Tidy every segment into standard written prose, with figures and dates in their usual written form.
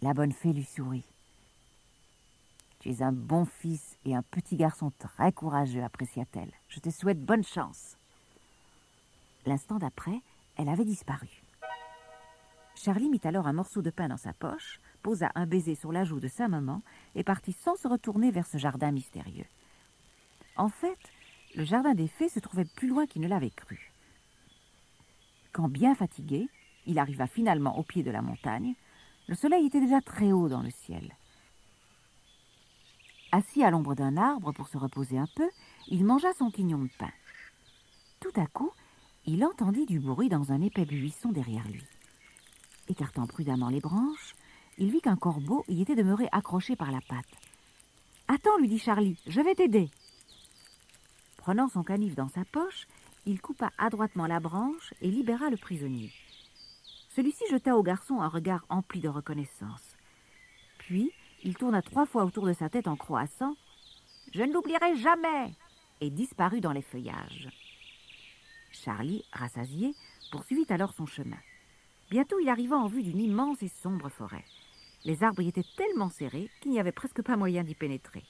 La bonne fée lui sourit. « Tu es un bon fils et un petit garçon très courageux, apprécia-t-elle. Je te souhaite bonne chance. » L'instant d'après, elle avait disparu. Charlie mit alors un morceau de pain dans sa poche, posa un baiser sur la joue de sa maman et partit sans se retourner vers ce jardin mystérieux. En fait, le jardin des fées se trouvait plus loin qu'il ne l'avait cru. Quand bien fatigué, il arriva finalement au pied de la montagne. Le soleil était déjà très haut dans le ciel. Assis à l'ombre d'un arbre pour se reposer un peu, il mangea son quignon de pain. Tout à coup, il entendit du bruit dans un épais buisson derrière lui. Écartant prudemment les branches, il vit qu'un corbeau y était demeuré accroché par la patte. « Attends, lui dit Charlie, je vais t'aider. » Prenant son canif dans sa poche, il coupa adroitement la branche et libéra le prisonnier. Celui-ci jeta au garçon un regard empli de reconnaissance. Puis, il tourna 3 fois autour de sa tête en croassant « Je ne l'oublierai jamais !» et disparut dans les feuillages. Charlie, rassasié, poursuivit alors son chemin. Bientôt, il arriva en vue d'une immense et sombre forêt. Les arbres y étaient tellement serrés qu'il n'y avait presque pas moyen d'y pénétrer.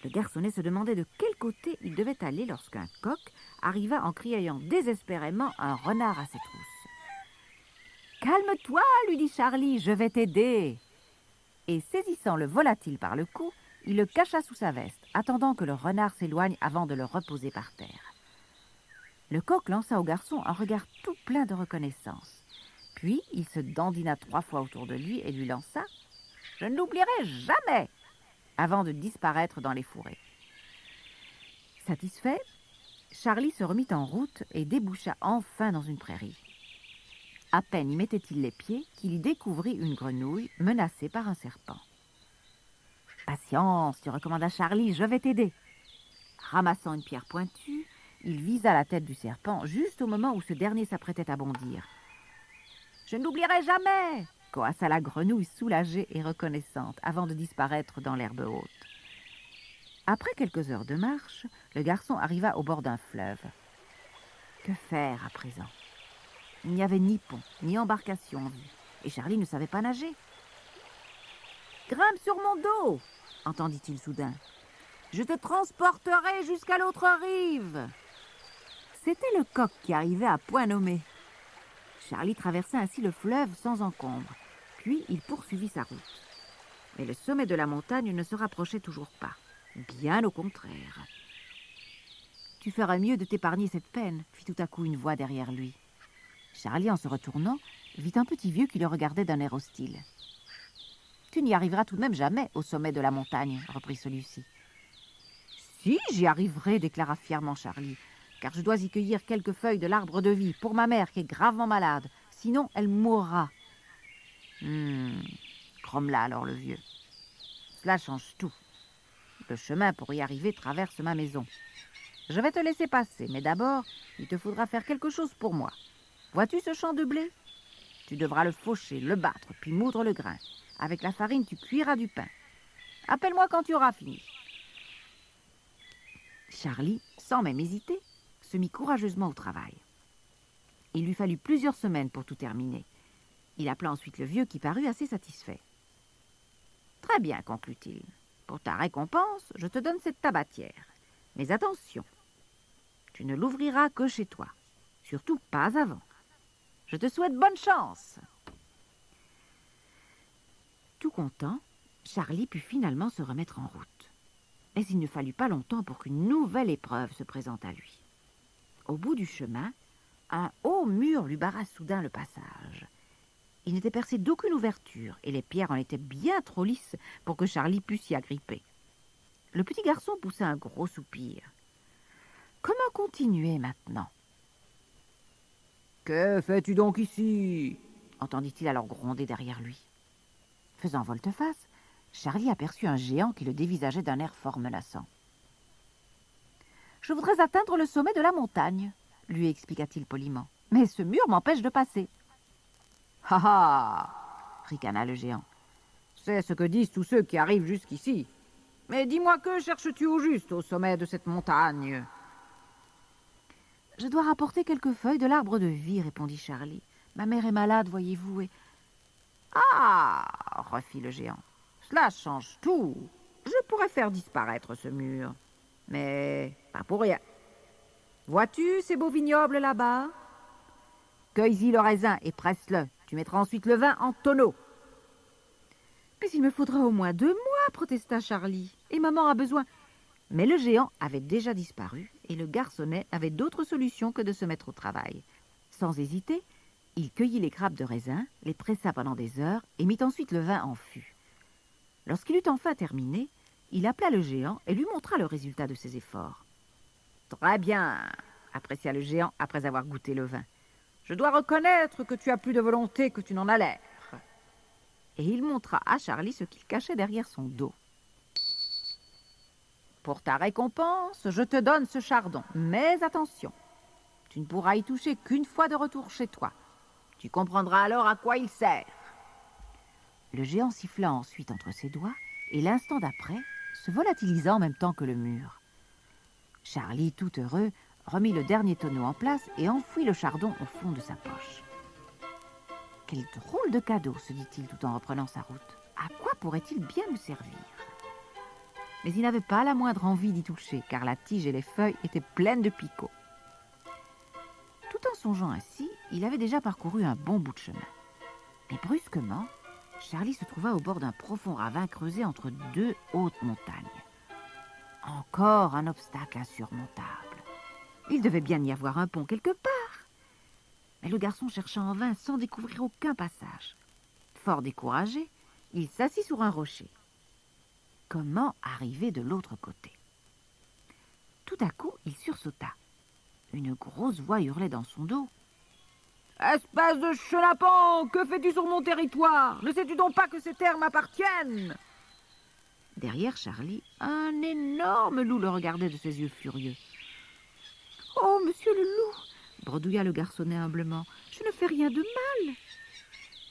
Le garçonnet se demandait de quel côté il devait aller lorsqu'un coq arriva en criant désespérément un renard à ses trousses. « Calme-toi, lui dit Charlie, je vais t'aider. » Et saisissant le volatile par le cou, il le cacha sous sa veste, attendant que le renard s'éloigne avant de le reposer par terre. Le coq lança au garçon un regard tout plein de reconnaissance. Puis il se dandina 3 fois autour de lui et lui lança « Je ne l'oublierai jamais !» avant de disparaître dans les fourrés. Satisfait, Charlie se remit en route et déboucha enfin dans une prairie. À peine y mettait-il les pieds qu'il y découvrit une grenouille menacée par un serpent. « Patience, tu recommanda Charlie, je vais t'aider. » Ramassant une pierre pointue, il visa la tête du serpent juste au moment où ce dernier s'apprêtait à bondir. « Je ne l'oublierai jamais !» coassa la grenouille soulagée et reconnaissante avant de disparaître dans l'herbe haute. Après quelques heures de marche, le garçon arriva au bord d'un fleuve. Que faire à présent? Il n'y avait ni pont, ni embarcation en vue, et Charlie ne savait pas nager. « Grimpe sur mon dos !» entendit-il soudain. « Je te transporterai jusqu'à l'autre rive !» C'était le coq qui arrivait à point nommé. Charlie traversa ainsi le fleuve sans encombre, puis il poursuivit sa route. Mais le sommet de la montagne ne se rapprochait toujours pas, bien au contraire. « Tu ferais mieux de t'épargner cette peine, » fit tout à coup une voix derrière lui. Charlie, en se retournant, vit un petit vieux qui le regardait d'un air hostile. « Tu n'y arriveras tout de même jamais au sommet de la montagne, » reprit celui-ci. « Si, j'y arriverai, » déclara fièrement Charlie, « car je dois y cueillir quelques feuilles de l'arbre de vie pour ma mère qui est gravement malade, sinon elle mourra. » Grommela alors le vieux. « Cela change tout. Le chemin pour y arriver traverse ma maison. Je vais te laisser passer, mais d'abord, il te faudra faire quelque chose pour moi. Vois-tu ce champ de blé? Tu devras le faucher, le battre, puis moudre le grain. Avec la farine, tu cuiras du pain. Appelle-moi quand tu auras fini. » Charlie, sans même hésiter, se mit courageusement au travail. Il lui fallut plusieurs semaines pour tout terminer. Il appela ensuite le vieux qui parut assez satisfait. « Très bien, conclut-il. Pour ta récompense, je te donne cette tabatière. Mais attention, tu ne l'ouvriras que chez toi. Surtout pas avant. Je te souhaite bonne chance. » Tout content, Charlie put finalement se remettre en route. Mais il ne fallut pas longtemps pour qu'une nouvelle épreuve se présente à lui. Au bout du chemin, un haut mur lui barra soudain le passage. Il n'était percé d'aucune ouverture et les pierres en étaient bien trop lisses pour que Charlie pût s'y agripper. Le petit garçon poussa un gros soupir. Comment continuer maintenant? « Que fais-tu donc ici ?» entendit-il alors gronder derrière lui. Faisant volte-face, Charlie aperçut un géant qui le dévisageait d'un air fort menaçant. « Je voudrais atteindre le sommet de la montagne, » lui expliqua-t-il poliment. « Mais ce mur m'empêche de passer. »« Ha ha !» ricana le géant. « C'est ce que disent tous ceux qui arrivent jusqu'ici. Mais dis-moi, que cherches-tu au juste au sommet de cette montagne ?»« Je dois rapporter quelques feuilles de l'arbre de vie, » répondit Charlie. « Ma mère est malade, voyez-vous, et... »« Ah !» fit le géant. Cela change tout. Je pourrais faire disparaître ce mur. Mais pas pour rien. Vois-tu ces beaux vignobles là-bas? Cueille-y le raisin et presse-le. Tu mettras ensuite le vin en tonneau. Mais il me faudra au moins 2 mois, protesta Charlie. Et maman a besoin... Mais le géant avait déjà disparu et le garçonnet avait d'autres solutions que de se mettre au travail. Sans hésiter, il cueillit les grappes de raisin, les pressa pendant des heures et mit ensuite le vin en fût. Lorsqu'il eut enfin terminé, il appela le géant et lui montra le résultat de ses efforts. « Très bien !» apprécia le géant après avoir goûté le vin. « Je dois reconnaître que tu as plus de volonté que tu n'en as l'air. » Et il montra à Charlie ce qu'il cachait derrière son dos. « Pour ta récompense, je te donne ce chardon, mais attention, tu ne pourras y toucher qu'une fois de retour chez toi. Tu comprendras alors à quoi il sert. » Le géant siffla ensuite entre ses doigts et l'instant d'après se volatilisa en même temps que le mur. Charlie, tout heureux, remit le dernier tonneau en place et enfouit le chardon au fond de sa poche. « Quel drôle de cadeau !» se dit-il tout en reprenant sa route. « À quoi pourrait-il bien me servir ?» Mais il n'avait pas la moindre envie d'y toucher, car la tige et les feuilles étaient pleines de picots. Tout en songeant ainsi, il avait déjà parcouru un bon bout de chemin. Mais brusquement, Charlie se trouva au bord d'un profond ravin creusé entre 2 hautes montagnes. Encore un obstacle insurmontable. Il devait bien y avoir un pont quelque part. Mais le garçon chercha en vain sans découvrir aucun passage. Fort découragé, il s'assit sur un rocher. Comment arriver de l'autre côté? Tout à coup, il sursauta. Une grosse voix hurlait dans son dos. « Espèce de chenapan, que fais-tu sur mon territoire? Ne sais-tu donc pas que ces terres m'appartiennent ?» Derrière Charlie, un énorme loup le regardait de ses yeux furieux. « Oh, monsieur le loup !» bredouilla le garçonnet humblement. « Je ne fais rien de mal.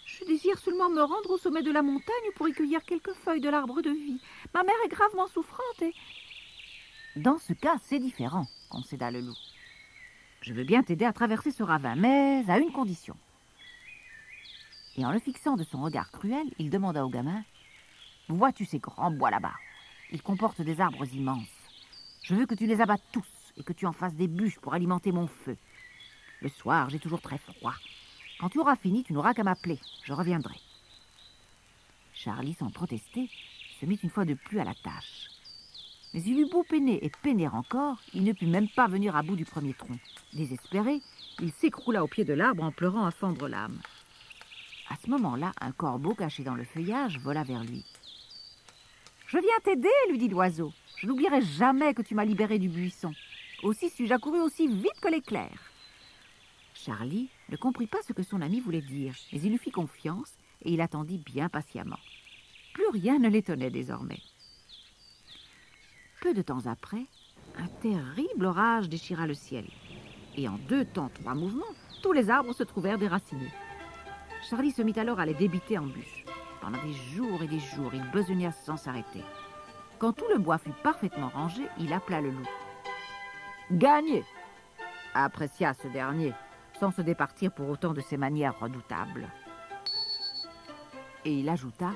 Je désire seulement me rendre au sommet de la montagne pour y cueillir quelques feuilles de l'arbre de vie. Ma mère est gravement souffrante et... » « Dans ce cas, c'est différent, » concéda le loup. « Je veux bien t'aider à traverser ce ravin, mais à une condition. » Et en le fixant de son regard cruel, il demanda au gamin. « Vois-tu ces grands bois là-bas? Ils comportent des arbres immenses. Je veux que tu les abattes tous et que tu en fasses des bûches pour alimenter mon feu. Le soir, j'ai toujours très froid. Quand tu auras fini, tu n'auras qu'à m'appeler. Je reviendrai. » Charlie, sans protester, se mit une fois de plus à la tâche. Mais il eut beau peiner et peiner encore, il ne put même pas venir à bout du premier tronc. Désespéré, il s'écroula au pied de l'arbre en pleurant à fendre l'âme. À ce moment-là, un corbeau caché dans le feuillage vola vers lui. « Je viens t'aider, lui dit l'oiseau. Je n'oublierai jamais que tu m'as libéré du buisson. Aussi suis-je accouru aussi vite que l'éclair. » Charlie ne comprit pas ce que son ami voulait dire, mais il lui fit confiance et il attendit bien patiemment. Plus rien ne l'étonnait désormais. Peu de temps après, un terrible orage déchira le ciel. Et en 2 temps 3 mouvements, tous les arbres se trouvèrent déracinés. Charlie se mit alors à les débiter en bûches. Pendant des jours et des jours, il besogna sans s'arrêter. Quand tout le bois fut parfaitement rangé, il appela le loup. « Gagné !» apprécia ce dernier, sans se départir pour autant de ses manières redoutables. Et il ajouta.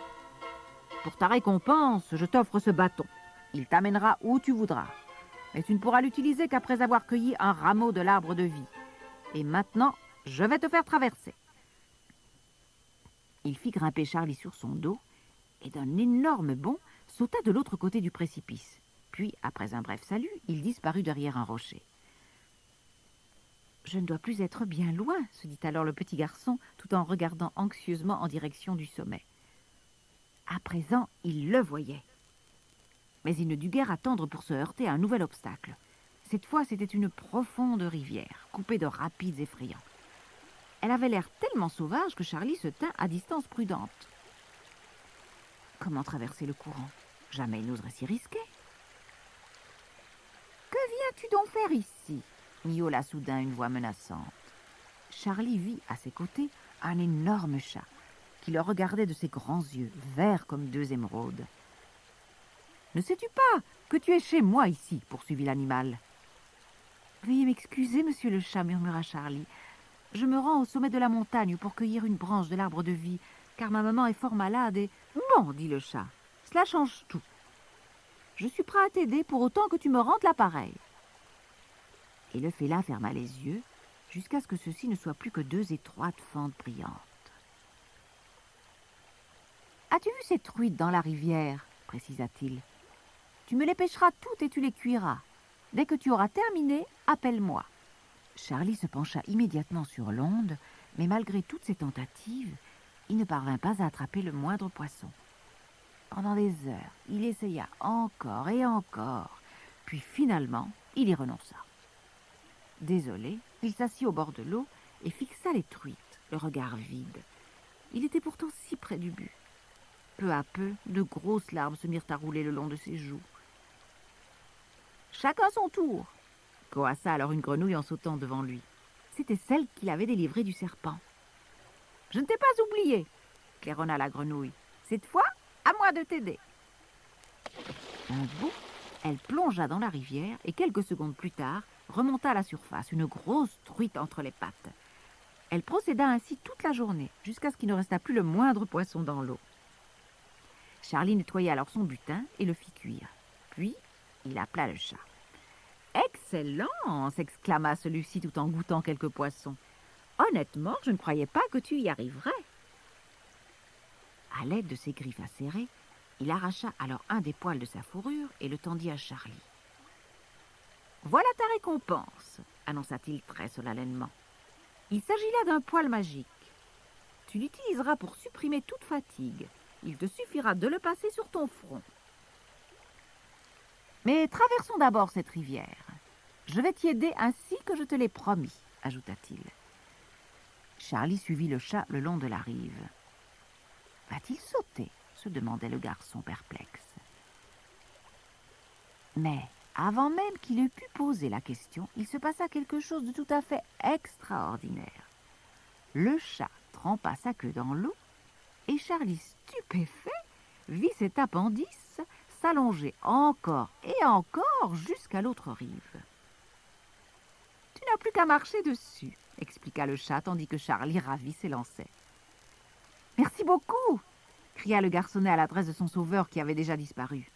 « Pour ta récompense, je t'offre ce bâton. Il t'amènera où tu voudras. Mais tu ne pourras l'utiliser qu'après avoir cueilli un rameau de l'arbre de vie. Et maintenant, je vais te faire traverser. » Il fit grimper Charlie sur son dos et d'un énorme bond sauta de l'autre côté du précipice. Puis, après un bref salut, il disparut derrière un rocher. « Je ne dois plus être bien loin, » se dit alors le petit garçon, tout en regardant anxieusement en direction du sommet. À présent, il le voyait. Mais il ne dut guère attendre pour se heurter à un nouvel obstacle. Cette fois, c'était une profonde rivière, coupée de rapides effrayants. Elle avait l'air tellement sauvage que Charlie se tint à distance prudente. Comment traverser le courant? Jamais il n'oserait s'y risquer. « Que viens-tu donc faire ici ?» miaula soudain une voix menaçante. Charlie vit à ses côtés un énorme chat qui le regardait de ses grands yeux, verts comme 2 émeraudes. « Ne sais-tu pas que tu es chez moi ici ?» poursuivit l'animal. « Veuillez m'excuser, monsieur le chat, » murmura Charlie. « Je me rends au sommet de la montagne pour cueillir une branche de l'arbre de vie. car ma maman est fort malade et... » « Bon, dit le chat, cela change tout. Je suis prêt à t'aider pour autant que tu me rendes l'appareil. » Et le félin ferma les yeux jusqu'à ce que ceux-ci ne soient plus que deux étroites fentes brillantes. « As-tu vu ces truites dans la rivière ?» précisa-t-il. « Tu me les pêcheras toutes et tu les cuiras. Dès que tu auras terminé, appelle-moi. » Charlie se pencha immédiatement sur l'onde, mais malgré toutes ses tentatives, il ne parvint pas à attraper le moindre poisson. Pendant des heures, il essaya encore et encore, puis finalement, il y renonça. Désolé, il s'assit au bord de l'eau et fixa les truites, le regard vide. Il était pourtant si près du but. Peu à peu, de grosses larmes se mirent à rouler le long de ses joues. « Chacun son tour !» coassa alors une grenouille en sautant devant lui. C'était celle qu'il avait délivrée du serpent. « Je ne t'ai pas oublié !» claironna la grenouille. « Cette fois, à moi de t'aider !» Un bout, elle plongea dans la rivière et quelques secondes plus tard, remonta à la surface, une grosse truite entre les pattes. Elle procéda ainsi toute la journée, jusqu'à ce qu'il ne restât plus le moindre poisson dans l'eau. Charlie nettoya alors son butin et le fit cuire. Puis, il appela le chat. « Excellent !» s'exclama celui-ci tout en goûtant quelques poissons. « Honnêtement, je ne croyais pas que tu y arriverais. » À l'aide de ses griffes acérées, il arracha alors un des poils de sa fourrure et le tendit à Charlie. « Voilà ta récompense !» annonça-t-il très solennellement. « Il s'agit là d'un poil magique. Tu l'utiliseras pour supprimer toute fatigue. Il te suffira de le passer sur ton front. Mais traversons d'abord cette rivière. Je vais t'y aider ainsi que je te l'ai promis, ajouta-t-il. Charlie suivit le chat le long de la rive. Va-t-il sauter? Se demandait le garçon perplexe. Mais avant même qu'il eût pu poser la question, il se passa quelque chose de tout à fait extraordinaire. Le chat trempa sa queue dans l'eau et Charlie, stupéfait, vit cet appendice s'allonger encore et encore jusqu'à l'autre rive. « Tu n'as plus qu'à marcher dessus, » expliqua le chat, tandis que Charlie, ravi, s'élançait. « Merci beaucoup !» cria le garçonnet à l'adresse de son sauveur qui avait déjà disparu.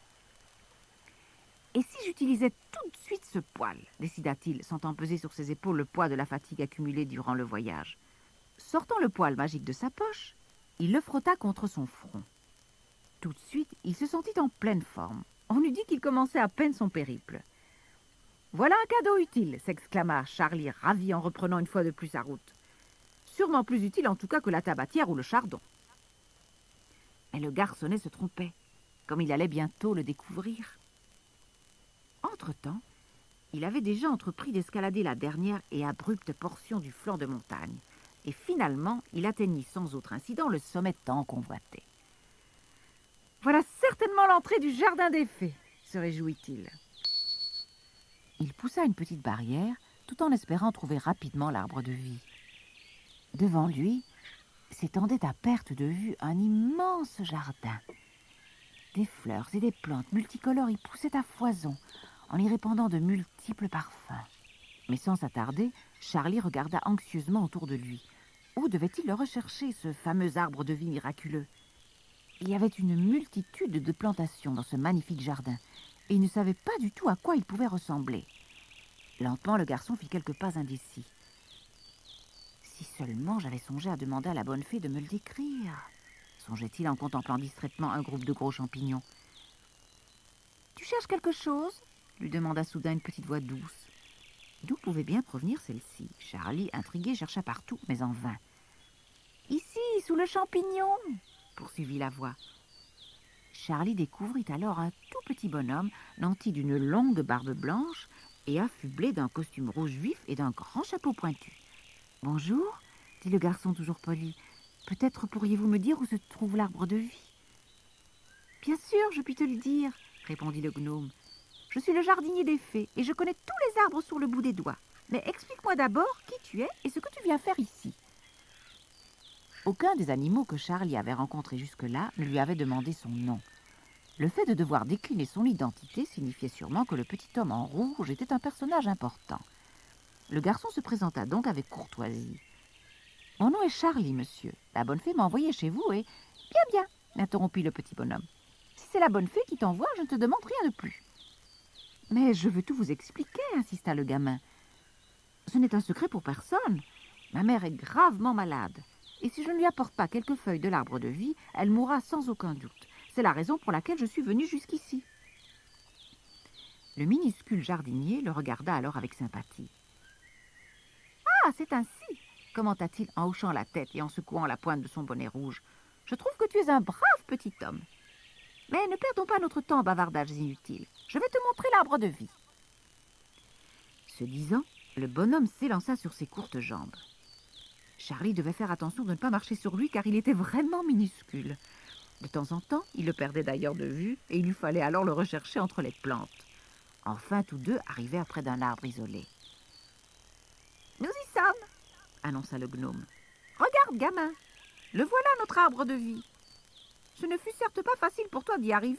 « Et si j'utilisais tout de suite ce poil ?» décida-t-il, sentant peser sur ses épaules le poids de la fatigue accumulée durant le voyage. Sortant le poil magique de sa poche, il le frotta contre son front. Tout de suite, il se sentit en pleine forme. On eût dit qu'il commençait à peine son périple. « Voilà un cadeau utile !» s'exclama Charlie, ravi en reprenant une fois de plus sa route. « Sûrement plus utile en tout cas que la tabatière ou le chardon. » Mais le garçonnet se trompait, comme il allait bientôt le découvrir. Entre-temps, il avait déjà entrepris d'escalader la dernière et abrupte portion du flanc de montagne, et finalement, il atteignit sans autre incident le sommet tant convoité. « Voilà certainement l'entrée du jardin des fées !» se réjouit-il. Il poussa une petite barrière, tout en espérant trouver rapidement l'arbre de vie. Devant lui s'étendait à perte de vue un immense jardin. Des fleurs et des plantes multicolores y poussaient à foison, en y répandant de multiples parfums. Mais sans s'attarder, Charlie regarda anxieusement autour de lui. Où devait-il le rechercher, ce fameux arbre de vie miraculeux? Il y avait une multitude de plantations dans ce magnifique jardin, et il ne savait pas du tout à quoi il pouvait ressembler. Lentement, le garçon fit quelques pas indécis. Si seulement j'avais songé à demander à la bonne fée de me le décrire, songeait-il en contemplant distraitement un groupe de gros champignons. « Tu cherches quelque chose ?» lui demanda soudain une petite voix douce. D'où pouvait bien provenir celle-ci? Charlie, intrigué, chercha partout, mais en vain. « Ici, sous le champignon !» poursuivit la voix. Charlie découvrit alors un tout petit bonhomme nanti d'une longue barbe blanche et affublé d'un costume rouge vif et d'un grand chapeau pointu. « Bonjour, » dit le garçon toujours poli. « Peut-être pourriez-vous me dire où se trouve l'arbre de vie ?»« Bien sûr, je puis te le dire, » répondit le gnome. « Je suis le jardinier des fées et je connais tous les arbres sur le bout des doigts. Mais explique-moi d'abord qui tu es et ce que tu viens faire ici. » Aucun des animaux que Charlie avait rencontrés jusque-là ne lui avait demandé son nom. Le fait de devoir décliner son identité signifiait sûrement que le petit homme en rouge était un personnage important. Le garçon se présenta donc avec courtoisie. « Mon nom est Charlie, monsieur. La bonne fée m'a envoyé chez vous et... »« Bien, bien, interrompit le petit bonhomme. Si c'est la bonne fée qui t'envoie, je ne te demande rien de plus. »« Mais je veux tout vous expliquer, insista le gamin. Ce n'est un secret pour personne. Ma mère est gravement malade. Et si je ne lui apporte pas quelques feuilles de l'arbre de vie, elle mourra sans aucun doute. C'est la raison pour laquelle je suis venue jusqu'ici. » Le minuscule jardinier le regarda alors avec sympathie. « Ah, c'est ainsi !» commenta-t-il en hochant la tête et en secouant la pointe de son bonnet rouge. « Je trouve que tu es un brave petit homme. Mais ne perdons pas notre temps en bavardages inutiles. Je vais te montrer l'arbre de vie. » Ce disant, le bonhomme s'élança sur ses courtes jambes. Charlie devait faire attention de ne pas marcher sur lui car il était vraiment minuscule. De temps en temps, il le perdait d'ailleurs de vue et il lui fallait alors le rechercher entre les plantes. Enfin, tous deux arrivèrent près d'un arbre isolé. « Nous y sommes !» annonça le gnome. « Regarde, gamin, le voilà notre arbre de vie. Ce ne fut certes pas facile pour toi d'y arriver,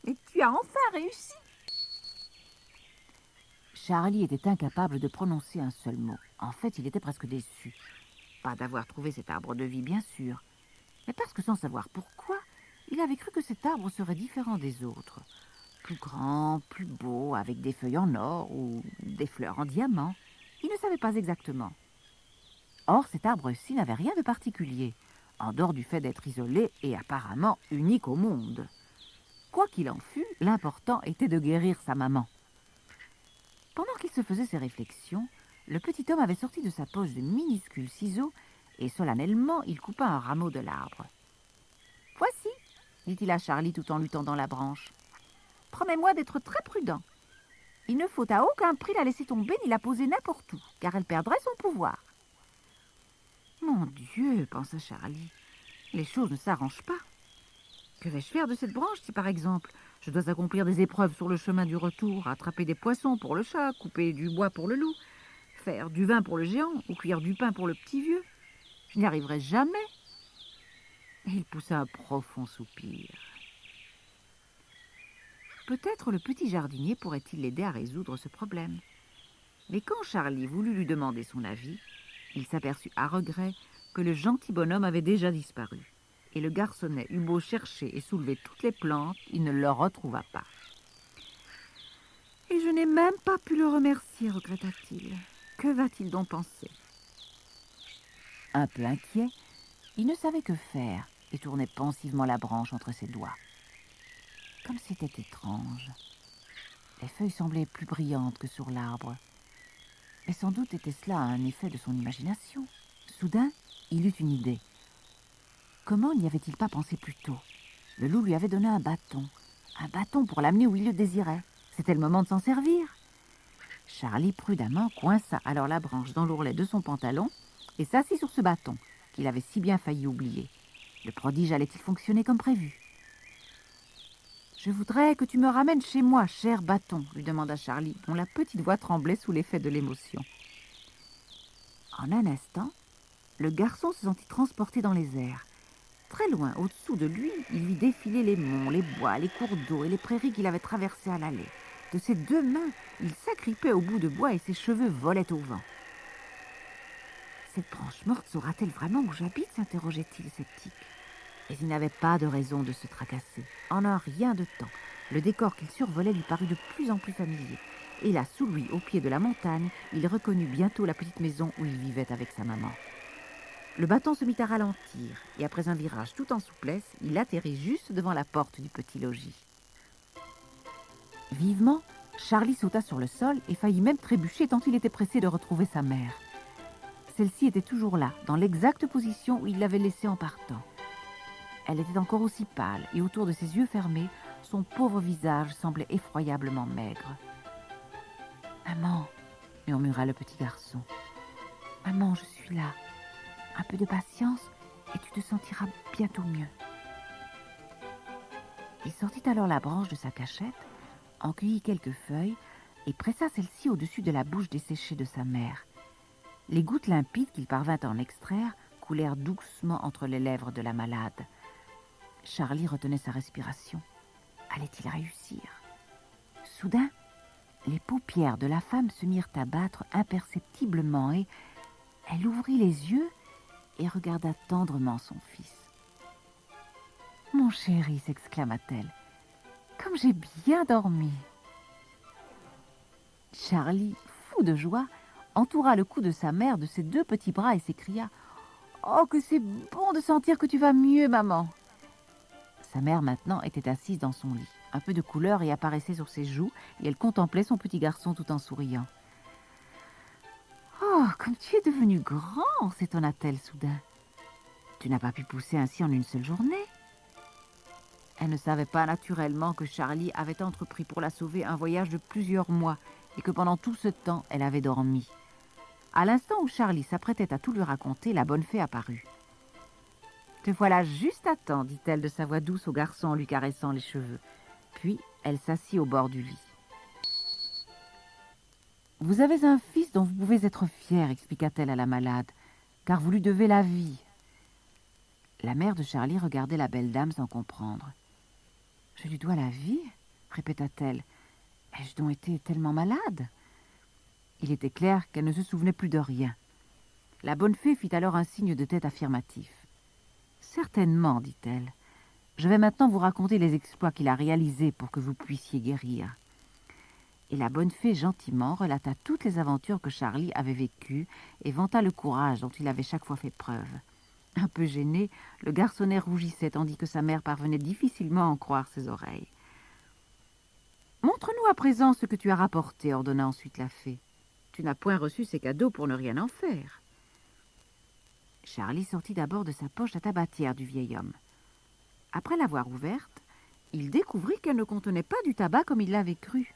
mais tu as enfin réussi. » Charlie était incapable de prononcer un seul mot. En fait, il était presque déçu. Pas d'avoir trouvé cet arbre de vie, bien sûr, mais parce que sans savoir pourquoi, il avait cru que cet arbre serait différent des autres. Plus grand, plus beau, avec des feuilles en or ou des fleurs en diamant. Il ne savait pas exactement. Or, cet arbre-ci n'avait rien de particulier, en dehors du fait d'être isolé et apparemment unique au monde. Quoi qu'il en fût, l'important était de guérir sa maman. Pendant qu'il se faisait ses réflexions, le petit homme avait sorti de sa poche de minuscules ciseaux et solennellement il coupa un rameau de l'arbre. « Voici, dit-il à Charlie tout en lui tendant la branche. « Promets-moi d'être très prudent. Il ne faut à aucun prix la laisser tomber ni la poser n'importe où, car elle perdrait son pouvoir. » Mon Dieu, pensa Charlie, les choses ne s'arrangent pas. Que vais-je faire de cette branche si, par exemple, je dois accomplir des épreuves sur le chemin du retour, attraper des poissons pour le chat, couper du bois pour le loup, faire du vin pour le géant ou cuire du pain pour le petit vieux? Je n'y arriverai jamais. Et il poussa un profond soupir. Peut-être le petit jardinier pourrait-il l'aider à résoudre ce problème. Mais quand Charlie voulut lui demander son avis, il s'aperçut à regret que le gentil bonhomme avait déjà disparu. Et le garçonnet eut beau chercher et soulever toutes les plantes, il ne le retrouva pas. « Et je n'ai même pas pu le remercier, regretta-t-il. Que va-t-il donc penser ?» Un peu inquiet, il ne savait que faire et tournait pensivement la branche entre ses doigts. Comme c'était étrange. Les feuilles semblaient plus brillantes que sur l'arbre. Mais sans doute était cela un effet de son imagination. Soudain, il eut une idée. Comment n'y avait-il pas pensé plus tôt? Le loup lui avait donné un bâton pour l'amener où il le désirait. C'était le moment de s'en servir. Charlie, prudemment, coinça alors la branche dans l'ourlet de son pantalon et s'assit sur ce bâton qu'il avait si bien failli oublier. Le prodige allait-il fonctionner comme prévu? « Je voudrais que tu me ramènes chez moi, cher bâton, » lui demanda Charlie, dont la petite voix tremblait sous l'effet de l'émotion. En un instant, le garçon se sentit transporté dans les airs. Très loin, au-dessous de lui, il vit défiler les monts, les bois, les cours d'eau et les prairies qu'il avait traversées à l'aller. De ses deux mains, il s'agrippait au bout de bois et ses cheveux volaient au vent. « Cette branche morte saura-t-elle vraiment où j'habite ?» s'interrogeait-il sceptique. Mais il n'avait pas de raison de se tracasser. En un rien de temps, le décor qu'il survolait lui parut de plus en plus familier. Et là, sous lui, au pied de la montagne, il reconnut bientôt la petite maison où il vivait avec sa maman. Le bâton se mit à ralentir, et après un virage tout en souplesse, il atterrit juste devant la porte du petit logis. Vivement, Charlie sauta sur le sol et faillit même trébucher tant il était pressé de retrouver sa mère. Celle-ci était toujours là, dans l'exacte position où il l'avait laissée en partant. Elle était encore aussi pâle, et autour de ses yeux fermés, son pauvre visage semblait effroyablement maigre. « Maman, » murmura le petit garçon, « maman, je suis là. Un peu de patience et tu te sentiras bientôt mieux. » Il sortit alors la branche de sa cachette, en cueillit quelques feuilles et pressa celles-ci au-dessus de la bouche desséchée de sa mère. Les gouttes limpides qu'il parvint à en extraire coulèrent doucement entre les lèvres de la malade. Charlie retenait sa respiration. Allait-il réussir? Soudain, les paupières de la femme se mirent à battre imperceptiblement et elle ouvrit les yeux et regarda tendrement son fils. « Mon chéri, s'exclama-t-elle, comme j'ai bien dormi. » Charlie, fou de joie, entoura le cou de sa mère de ses 2 petits bras et s'écria « Oh, que c'est bon de sentir que tu vas mieux, maman !» Sa mère, maintenant, était assise dans son lit. Un peu de couleur y apparaissait sur ses joues et elle contemplait son petit garçon tout en souriant. « Oh, comme tu es devenu grand !» s'étonna-t-elle soudain. « Tu n'as pas pu pousser ainsi en une seule journée ?» Elle ne savait pas naturellement que Charlie avait entrepris pour la sauver un voyage de plusieurs mois et que pendant tout ce temps, elle avait dormi. À l'instant où Charlie s'apprêtait à tout lui raconter, la bonne fée apparut. « Te voilà juste à temps, dit-elle de sa voix douce au garçon en lui caressant les cheveux. Puis, elle s'assit au bord du lit. « Vous avez un fils dont vous pouvez être fière, expliqua-t-elle à la malade, car vous lui devez la vie. » La mère de Charlie regardait la belle dame sans comprendre. « Je lui dois la vie ?» répéta-t-elle. « Ai-je donc été tellement malade ?» Il était clair qu'elle ne se souvenait plus de rien. La bonne fée fit alors un signe de tête affirmatif. « Certainement, dit-elle. Je vais maintenant vous raconter les exploits qu'il a réalisés pour que vous puissiez guérir. » Et la bonne fée gentiment relata toutes les aventures que Charlie avait vécues et vanta le courage dont il avait chaque fois fait preuve. Un peu gêné, le garçonnet rougissait tandis que sa mère parvenait difficilement à en croire ses oreilles. « Montre-nous à présent ce que tu as rapporté, ordonna ensuite la fée. Tu n'as point reçu ces cadeaux pour ne rien en faire. » Charlie sortit d'abord de sa poche la tabatière du vieil homme. Après l'avoir ouverte, il découvrit qu'elle ne contenait pas du tabac comme il l'avait cru.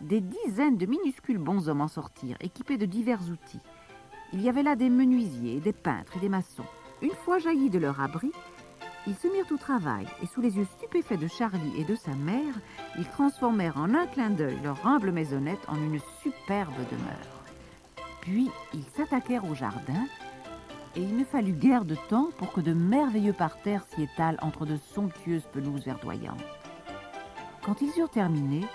Des dizaines de minuscules bonshommes en sortirent, équipés de divers outils. Il y avait là des menuisiers, des peintres et des maçons. Une fois jaillis de leur abri, ils se mirent au travail et sous les yeux stupéfaits de Charlie et de sa mère, ils transformèrent en un clin d'œil leur humble maisonnette en une superbe demeure. Puis ils s'attaquèrent au jardin et il ne fallut guère de temps pour que de merveilleux parterres s'y étalent entre de somptueuses pelouses verdoyantes. Quand ils eurent terminé,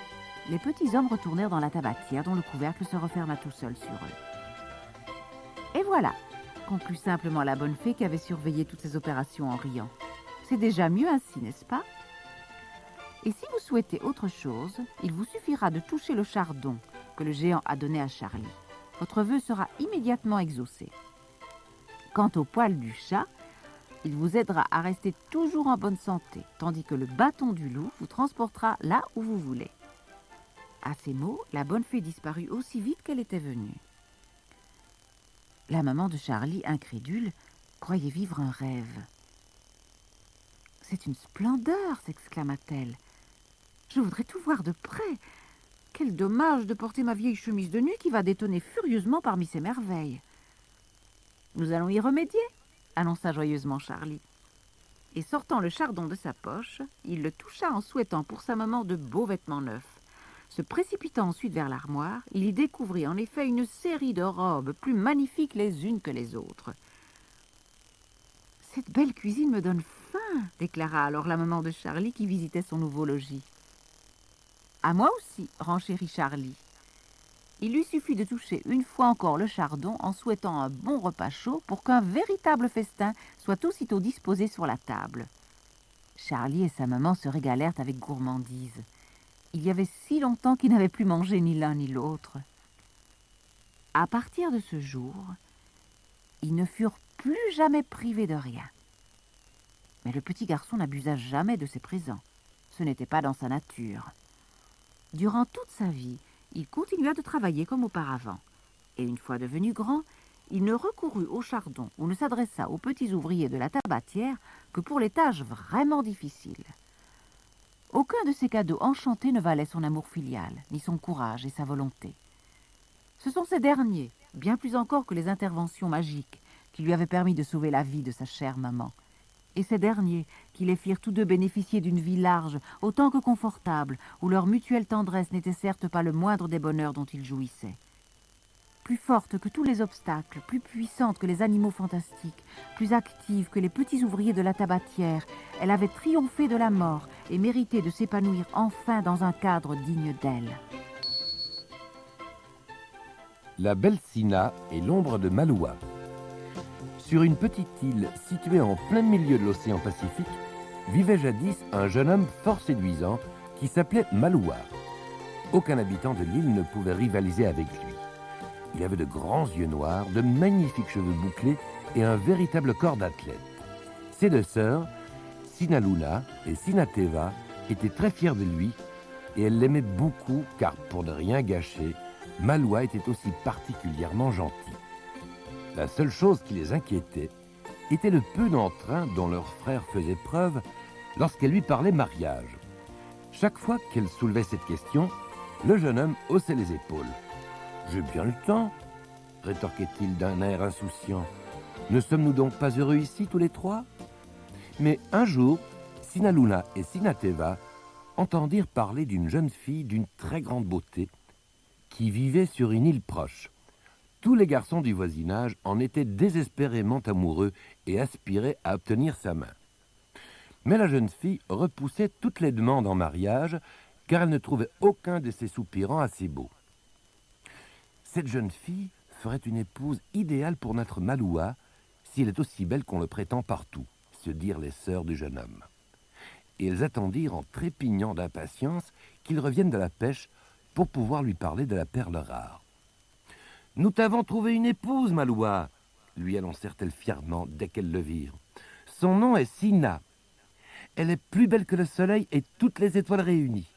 les petits hommes retournèrent dans la tabatière dont le couvercle se referma tout seul sur eux. « Et voilà !» conclut simplement la bonne fée qui avait surveillé toutes ces opérations en riant. « C'est déjà mieux ainsi, n'est-ce pas? Et si vous souhaitez autre chose, il vous suffira de toucher le chardon que le géant a donné à Charlie. Votre vœu sera immédiatement exaucé. Quant au poil du chat, il vous aidera à rester toujours en bonne santé, tandis que le bâton du loup vous transportera là où vous voulez. » À ces mots, la bonne fée disparut aussi vite qu'elle était venue. La maman de Charlie, incrédule, croyait vivre un rêve. « C'est une splendeur !» s'exclama-t-elle. « Je voudrais tout voir de près. Quel dommage de porter ma vieille chemise de nuit qui va détonner furieusement parmi ces merveilles. »« Nous allons y remédier !» annonça joyeusement Charlie. Et sortant le chardon de sa poche, il le toucha en souhaitant pour sa maman de beaux vêtements neufs. Se précipitant ensuite vers l'armoire, il y découvrit en effet une série de robes plus magnifiques les unes que les autres. « Cette belle cuisine me donne faim !» déclara alors la maman de Charlie qui visitait son nouveau logis. « À moi aussi !» renchérit Charlie. Il lui suffit de toucher une fois encore le chardon en souhaitant un bon repas chaud pour qu'un véritable festin soit aussitôt disposé sur la table. Charlie et sa maman se régalèrent avec gourmandise. Il y avait si longtemps qu'ils n'avaient plus mangé ni l'un ni l'autre. À partir de ce jour, ils ne furent plus jamais privés de rien. Mais le petit garçon n'abusa jamais de ses présents. Ce n'était pas dans sa nature. Durant toute sa vie, il continua de travailler comme auparavant. Et une fois devenu grand, il ne recourut au chardon ou ne s'adressa aux petits ouvriers de la tabatière que pour les tâches vraiment difficiles. Aucun de ces cadeaux enchantés ne valait son amour filial, ni son courage et sa volonté. Ce sont ces derniers, bien plus encore que les interventions magiques, qui lui avaient permis de sauver la vie de sa chère maman. Et ces derniers qui les firent tous deux bénéficier d'une vie large, autant que confortable, où leur mutuelle tendresse n'était certes pas le moindre des bonheurs dont ils jouissaient. Plus forte que tous les obstacles, plus puissante que les animaux fantastiques, plus active que les petits ouvriers de la tabatière, elle avait triomphé de la mort et mérité de s'épanouir enfin dans un cadre digne d'elle. La belle Sina et l'ombre de Maloua. Sur une petite île située en plein milieu de l'océan Pacifique, vivait jadis un jeune homme fort séduisant qui s'appelait Maloua. Aucun habitant de l'île ne pouvait rivaliser avec lui. Il avait de grands yeux noirs, de magnifiques cheveux bouclés et un véritable corps d'athlète. Ses deux sœurs, Sinaluna et Sinateva, étaient très fières de lui et elles l'aimaient beaucoup car, pour ne rien gâcher, Maloua était aussi particulièrement gentil. La seule chose qui les inquiétait était le peu d'entrain dont leur frère faisait preuve lorsqu'elle lui parlait mariage. Chaque fois qu'elle soulevait cette question, le jeune homme haussait les épaules. « J'ai bien le temps, » rétorquait-il d'un air insouciant. « Ne sommes-nous donc pas heureux ici tous les trois ?» Mais un jour, Sinaluna et Sinateva entendirent parler d'une jeune fille d'une très grande beauté qui vivait sur une île proche. Tous les garçons du voisinage en étaient désespérément amoureux et aspiraient à obtenir sa main. Mais la jeune fille repoussait toutes les demandes en mariage car elle ne trouvait aucun de ses soupirants assez beau. Cette jeune fille ferait une épouse idéale pour notre Maloua si elle est aussi belle qu'on le prétend partout, se dirent les sœurs du jeune homme. Et elles attendirent en trépignant d'impatience qu'il revienne de la pêche pour pouvoir lui parler de la perle rare. « Nous t'avons trouvé une épouse, Maloua !» lui annoncèrent-elles fièrement dès qu'elles le virent. « Son nom est Sina. Elle est plus belle que le soleil et toutes les étoiles réunies,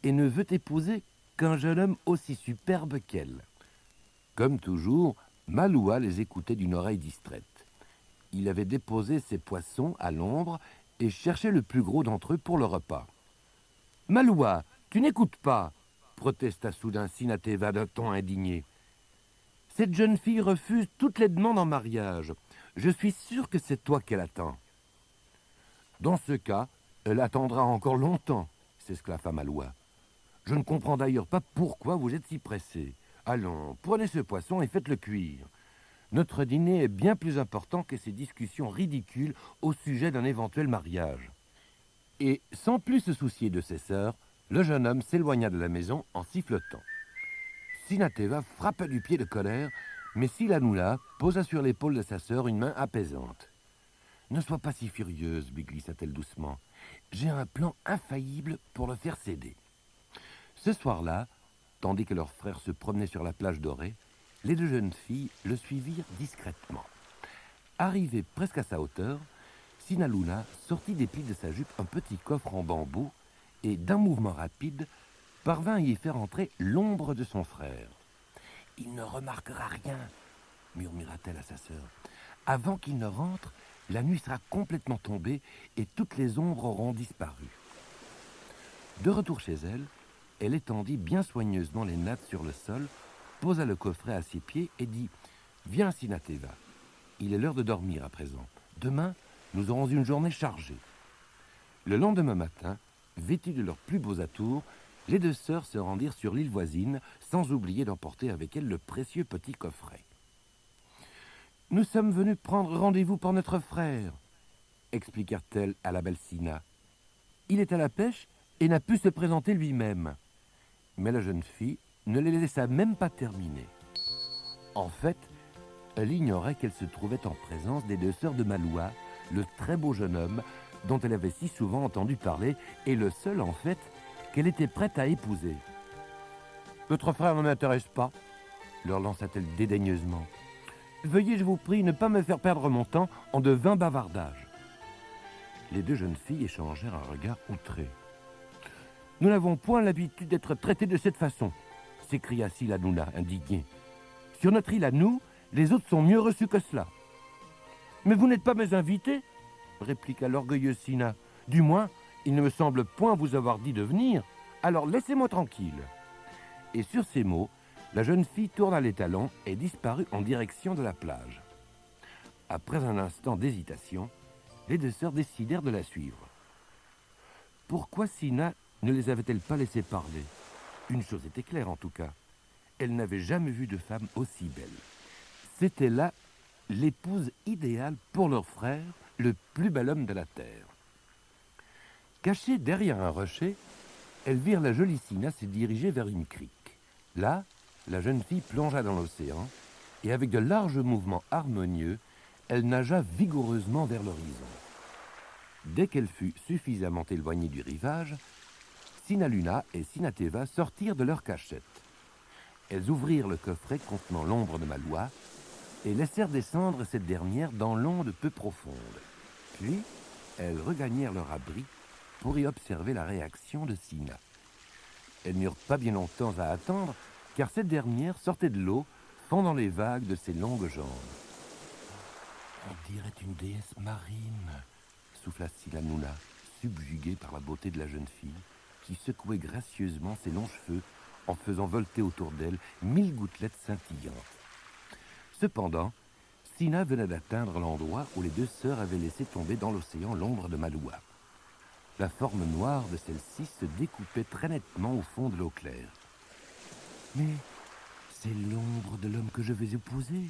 et ne veut épouser qu'un jeune homme aussi superbe qu'elle. » Comme toujours, Maloua les écoutait d'une oreille distraite. Il avait déposé ses poissons à l'ombre et cherchait le plus gros d'entre eux pour le repas. « Maloua, tu n'écoutes pas !» protesta soudain Sinateva d'un ton indigné. « Cette jeune fille refuse toutes les demandes en mariage. Je suis sûr que c'est toi qu'elle attend. »« Dans ce cas, elle attendra encore longtemps, » s'esclaffa Maloua. « Je ne comprends d'ailleurs pas pourquoi vous êtes si pressé. Allons, prenez ce poisson et faites-le cuire. Notre dîner est bien plus important que ces discussions ridicules au sujet d'un éventuel mariage. » Et sans plus se soucier de ses sœurs, le jeune homme s'éloigna de la maison en sifflotant. Sinateva frappa du pied de colère, mais Sinaluna posa sur l'épaule de sa sœur une main apaisante. « Ne sois pas si furieuse, lui glissa-t-elle doucement. J'ai un plan infaillible pour le faire céder. » Ce soir-là, tandis que leur frère se promenait sur la plage dorée, les deux jeunes filles le suivirent discrètement. Arrivée presque à sa hauteur, Sinaluna sortit des plis de sa jupe un petit coffre en bambou et, d'un mouvement rapide, parvint à y faire entrer l'ombre de son frère. « Il ne remarquera rien, » murmura-t-elle à sa sœur. « Avant qu'il ne rentre, la nuit sera complètement tombée et toutes les ombres auront disparu. » De retour chez elle, elle étendit bien soigneusement les nattes sur le sol, posa le coffret à ses pieds et dit « Viens, Sinateva. Il est l'heure de dormir à présent. Demain, nous aurons une journée chargée. » Le lendemain matin, vêtues de leurs plus beaux atours, les deux sœurs se rendirent sur l'île voisine, sans oublier d'emporter avec elles le précieux petit coffret. « Nous sommes venus prendre rendez-vous pour notre frère, » expliquèrent-elles à la belle Sina. « Il est à la pêche et n'a pu se présenter lui-même. » Mais la jeune fille ne les laissa même pas terminer. En fait, elle ignorait qu'elle se trouvait en présence des deux sœurs de Maloua, le très beau jeune homme dont elle avait si souvent entendu parler, et le seul, en fait, qu'elle était prête à épouser. « Votre frère ne m'intéresse pas, » leur lança-t-elle dédaigneusement. « Veuillez, je vous prie, ne pas me faire perdre mon temps en de vains bavardages. » Les deux jeunes filles échangèrent un regard outré. « Nous n'avons point l'habitude d'être traités de cette façon, » s'écria Sinaluna, indignée. « Sur notre île à nous, les autres sont mieux reçus que cela. »« Mais vous n'êtes pas mes invités, » répliqua l'orgueilleuse Sina. « Du moins, il ne me semble point vous avoir dit de venir, alors laissez-moi tranquille. » Et sur ces mots, la jeune fille tourna les talons et disparut en direction de la plage. Après un instant d'hésitation, les deux sœurs décidèrent de la suivre. Pourquoi Sina ne les avait-elle pas laissées parler? Une chose était claire en tout cas. Elle n'avait jamais vu de femme aussi belle. C'était là l'épouse idéale pour leur frère, le plus bel homme de la terre. Cachée derrière un rocher, elles virent la jolie Sina se diriger vers une crique. Là, la jeune fille plongea dans l'océan et avec de larges mouvements harmonieux, elle nagea vigoureusement vers l'horizon. Dès qu'elle fut suffisamment éloignée du rivage, Sinaluna et Sinateva sortirent de leur cachette. Elles ouvrirent le coffret contenant l'ombre de Maloua et laissèrent descendre cette dernière dans l'onde peu profonde. Puis, elles regagnèrent leur abri pour y observer la réaction de Sina. Elles n'eurent pas bien longtemps à attendre, car cette dernière sortait de l'eau, fendant les vagues de ses longues jambes. « On dirait une déesse marine », souffla Sinaluna, subjuguée par la beauté de la jeune fille, qui secouait gracieusement ses longs cheveux en faisant volter autour d'elle 1000 gouttelettes scintillantes. Cependant, Sina venait d'atteindre l'endroit où les deux sœurs avaient laissé tomber dans l'océan l'ombre de Maloua. La forme noire de celle-ci se découpait très nettement au fond de l'eau claire. « Mais c'est l'ombre de l'homme que je vais épouser !»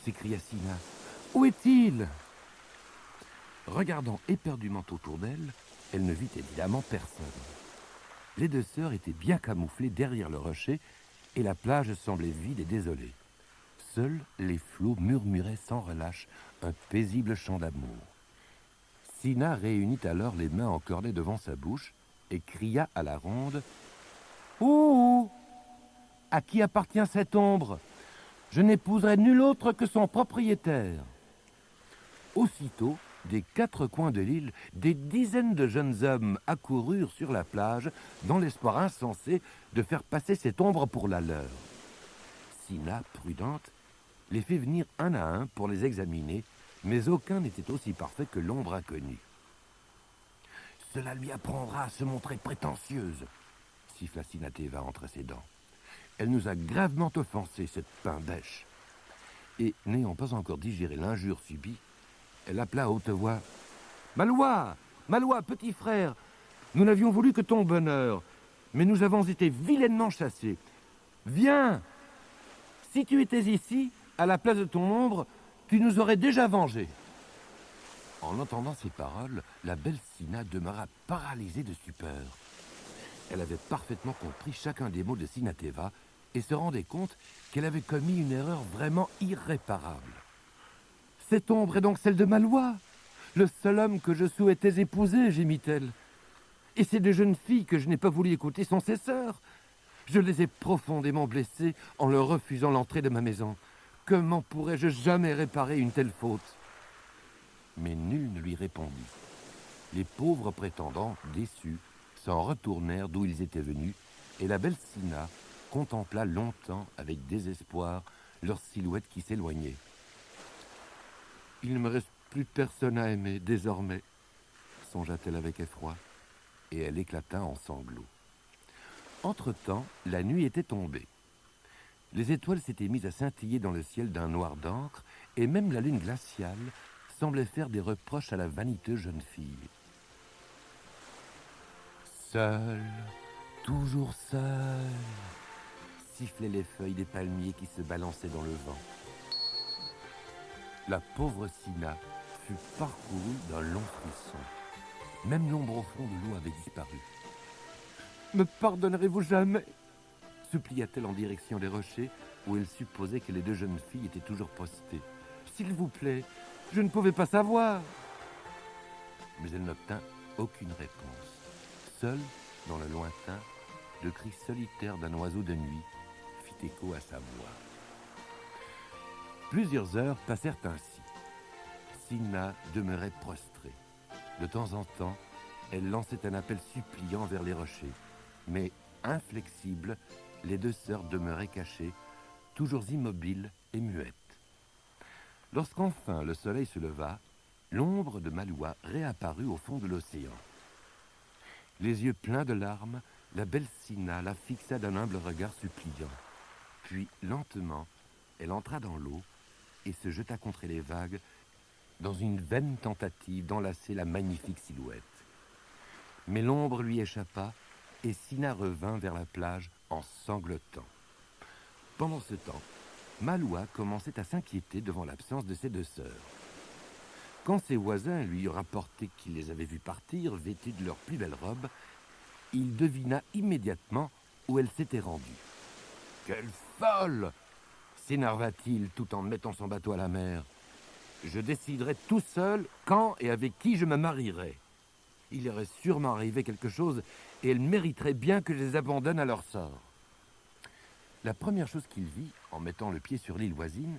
s'écria Sina. « Où est-il » Regardant éperdument autour d'elle, elle ne vit évidemment personne. Les deux sœurs étaient bien camouflées derrière le rocher et la plage semblait vide et désolée. Seuls les flots murmuraient sans relâche un paisible chant d'amour. Sina réunit alors les mains encornées devant sa bouche et cria à la ronde « Ouh! À qui appartient cette ombre? Je n'épouserai nul autre que son propriétaire. » Aussitôt, des quatre coins de l'île, des dizaines de jeunes hommes accoururent sur la plage dans l'espoir insensé de faire passer cette ombre pour la leur. Sina, prudente, les fit venir un à un pour les examiner, mais aucun n'était aussi parfait que l'ombre inconnue. « Cela lui apprendra à se montrer prétentieuse, » siffla Sinateva entre ses dents. « Elle nous a gravement offensés, cette pain bêche. » Et, n'ayant pas encore digéré l'injure subie, elle appela à haute voix. « Maloua, Maloua, petit frère, nous n'avions voulu que ton bonheur, mais nous avons été vilainement chassés. Viens! Si tu étais ici, à la place de ton ombre, tu nous aurais déjà vengés. » En entendant ces paroles, la belle Sina demeura paralysée de stupeur. Elle avait parfaitement compris chacun des mots de Sinateva et se rendait compte qu'elle avait commis une erreur vraiment irréparable. « Cette ombre est donc celle de Maloua, le seul homme que je souhaitais épouser, » gémit-elle. « Et ces deux jeunes filles que je n'ai pas voulu écouter sont ses sœurs. Je les ai profondément blessées en leur refusant l'entrée de ma maison. Comment pourrais-je jamais réparer une telle faute ?» Mais nul ne lui répondit. Les pauvres prétendants, déçus, s'en retournèrent d'où ils étaient venus, et la belle Sina contempla longtemps avec désespoir leur silhouette qui s'éloignait. « Il ne me reste plus personne à aimer désormais, » songea-t-elle avec effroi, et elle éclata en sanglots. Entre-temps, la nuit était tombée. Les étoiles s'étaient mises à scintiller dans le ciel d'un noir d'encre, et même la lune glaciale semblait faire des reproches à la vaniteuse jeune fille. « Seule, toujours seule !» sifflaient les feuilles des palmiers qui se balançaient dans le vent. La pauvre Sina fut parcourue d'un long frisson. Même l'ombre au fond de l'eau avait disparu. « Me pardonnerez-vous jamais ?» supplia-t-elle en direction des rochers, où elle supposait que les deux jeunes filles étaient toujours postées. « S'il vous plaît, je ne pouvais pas savoir. » Mais elle n'obtint aucune réponse. Seul, dans le lointain, le cri solitaire d'un oiseau de nuit fit écho à sa voix. Plusieurs heures passèrent ainsi. Sina demeurait prostrée. De temps en temps, elle lançait un appel suppliant vers les rochers. Mais, inflexibles, les deux sœurs demeuraient cachées, toujours immobiles et muettes. Lorsqu'enfin le soleil se leva, l'ombre de Maloua réapparut au fond de l'océan. Les yeux pleins de larmes, la belle Sina la fixa d'un humble regard suppliant. Puis, lentement, elle entra dans l'eau et se jeta contre les vagues dans une vaine tentative d'enlacer la magnifique silhouette. Mais l'ombre lui échappa et Sina revint vers la plage en sanglotant. Pendant ce temps, Maloua commençait à s'inquiéter devant l'absence de ses deux sœurs. Quand ses voisins lui eurent rapporté qu'ils les avaient vues partir, vêtues de leurs plus belles robes, il devina immédiatement où elles s'étaient rendues. « Quelle folle !» s'énerva-t-il tout en mettant son bateau à la mer. Je déciderai tout seul quand et avec qui je me marierai. Il irait sûrement arriver quelque chose et elle mériterait bien que je les abandonne à leur sort. La première chose qu'il vit, en mettant le pied sur l'île voisine,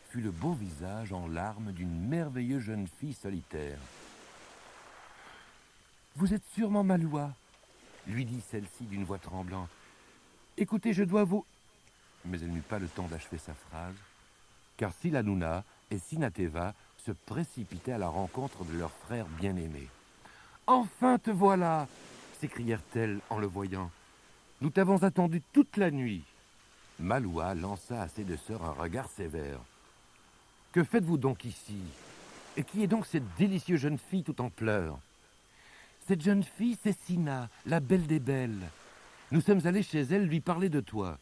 fut le beau visage en larmes d'une merveilleuse jeune fille solitaire. « Vous êtes sûrement Maloua, lui dit celle-ci d'une voix tremblante. Écoutez, je dois vous... Mais elle n'eut pas le temps d'achever sa phrase, car Silaluna et Sinateva se précipitaient à la rencontre de leur frère bien-aimé. « Enfin te voilà !» s'écrièrent-elles en le voyant. « Nous t'avons attendu toute la nuit. » Maloua lança à ses deux sœurs un regard sévère. « Que faites-vous donc ici? Et qui est donc cette délicieuse jeune fille tout en pleurs? » « Cette jeune fille, c'est Sina, la belle des belles. Nous sommes allés chez elle lui parler de toi.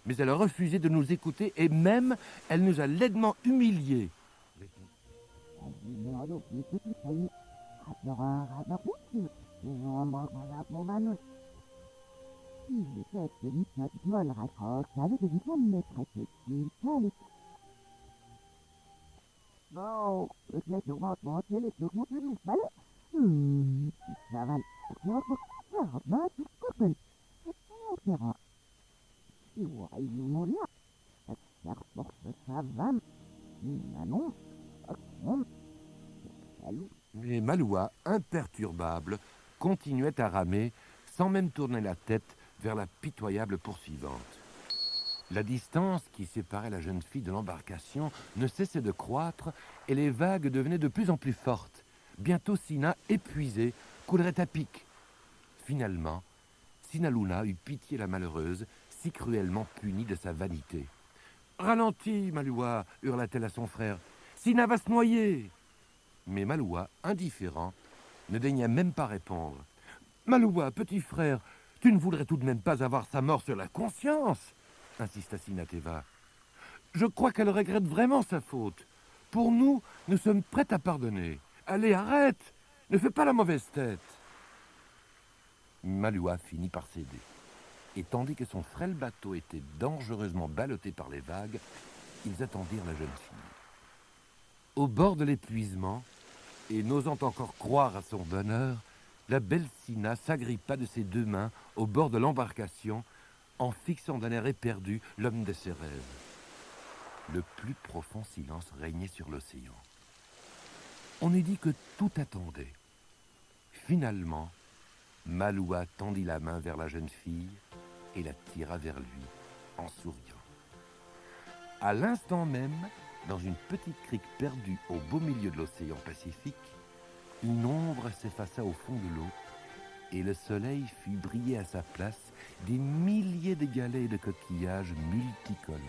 Mais elle a refusé de nous écouter et même, elle nous a laidement humiliés. » Mais Maloua, imperturbable, continuait à ramer sans même tourner la tête vers la pitoyable poursuivante. La distance qui séparait la jeune fille de l'embarcation ne cessait de croître et les vagues devenaient de plus en plus fortes. Bientôt Sina, épuisée, coulerait à pic. Finalement, Sinaluna eut pitié la malheureuse, si cruellement punie de sa vanité. « Ralentis, Maloua !» hurla-t-elle à son frère. « Sina va se noyer !» Mais Maloua, indifférent, ne daigna même pas répondre. « Maloua, petit frère, tu ne voudrais tout de même pas avoir sa mort sur la conscience ?» insista Sinateva. « Je crois qu'elle regrette vraiment sa faute. Pour nous, nous sommes prêts à pardonner. Allez, arrête! Ne fais pas la mauvaise tête !» Maloua finit par céder. Et tandis que son frêle bateau était dangereusement ballotté par les vagues, ils attendirent la jeune fille. Au bord de l'épuisement, et n'osant encore croire à son bonheur, la belle Sina s'agrippa de ses deux mains au bord de l'embarcation en fixant d'un air éperdu l'homme de ses rêves. Le plus profond silence régnait sur l'océan. On eût dit que tout attendait. Finalement, Maloua tendit la main vers la jeune fille et la tira vers lui en souriant. À l'instant même, dans une petite crique perdue au beau milieu de l'océan Pacifique, une ombre s'effaça au fond de l'eau et le soleil fit briller à sa place des milliers de galets et de coquillages multicolores.